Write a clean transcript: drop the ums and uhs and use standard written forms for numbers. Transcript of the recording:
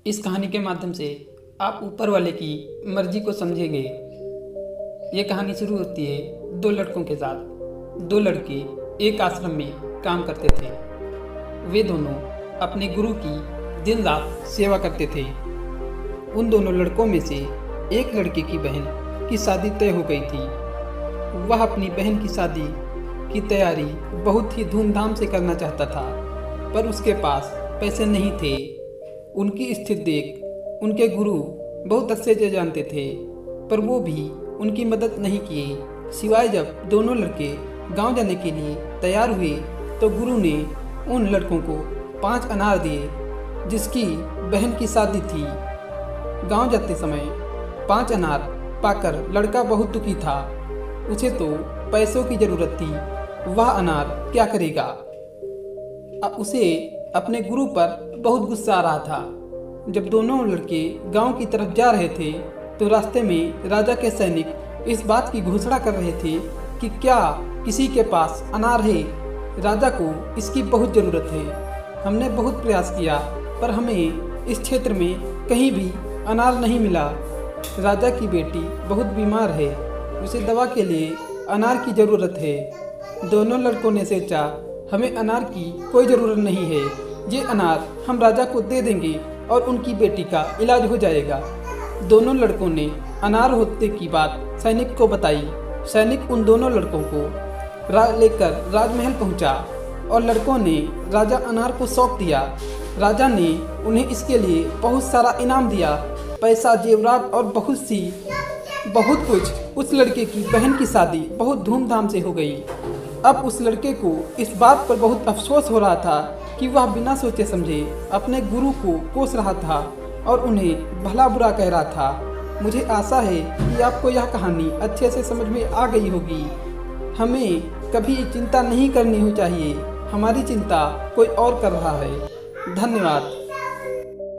इस कहानी के माध्यम से आप ऊपर वाले की मर्जी को समझेंगे। ये कहानी शुरू होती है दो लड़कों के साथ। दो लड़के एक आश्रम में काम करते थे। वे दोनों अपने गुरु की दिन रात सेवा करते थे। उन दोनों लड़कों में से एक लड़के की बहन की शादी तय हो गई थी। वह अपनी बहन की शादी की तैयारी बहुत ही धूमधाम से करना चाहता था, पर उसके पास पैसे नहीं थे। उनकी स्थिति देख उनके गुरु बहुत अच्छे से जानते थे, पर वो भी उनकी मदद नहीं किए। सिवाय जब दोनों लड़के गांव जाने के लिए तैयार हुए तो गुरु ने उन लड़कों को 5 अनार दिए, जिसकी बहन की शादी थी। गांव जाते समय 5 अनार पाकर लड़का बहुत दुखी था। उसे तो पैसों की ज़रूरत थी, वह अनार क्या करेगा। अब उसे अपने गुरु पर बहुत गुस्सा आ रहा था। जब दोनों लड़के गांव की तरफ जा रहे थे तो रास्ते में राजा के सैनिक इस बात की घोषणा कर रहे थे कि क्या किसी के पास अनार है, राजा को इसकी बहुत ज़रूरत है। हमने बहुत प्रयास किया पर हमें इस क्षेत्र में कहीं भी अनार नहीं मिला। राजा की बेटी बहुत बीमार है, उसे दवा के लिए अनार की ज़रूरत है। दोनों लड़कों ने सोचा, हमें अनार की कोई ज़रूरत नहीं है, ये अनार हम राजा को दे देंगे और उनकी बेटी का इलाज हो जाएगा। दोनों लड़कों ने अनार होते की बात सैनिक को बताई। सैनिक उन दोनों लड़कों को लेकर राजमहल पहुंचा और लड़कों ने राजा अनार को सौंप दिया। राजा ने उन्हें इसके लिए बहुत सारा इनाम दिया, पैसा, जेवरात और बहुत कुछ। उस लड़के की बहन की शादी बहुत धूमधाम से हो गई। अब उस लड़के को इस बात पर बहुत अफसोस हो रहा था कि वह बिना सोचे समझे अपने गुरु को कोस रहा था और उन्हें भला बुरा कह रहा था। मुझे आशा है कि आपको यह कहानी अच्छे से समझ में आ गई होगी। हमें कभी चिंता नहीं करनी चाहिए, हमारी चिंता कोई और कर रहा है। धन्यवाद।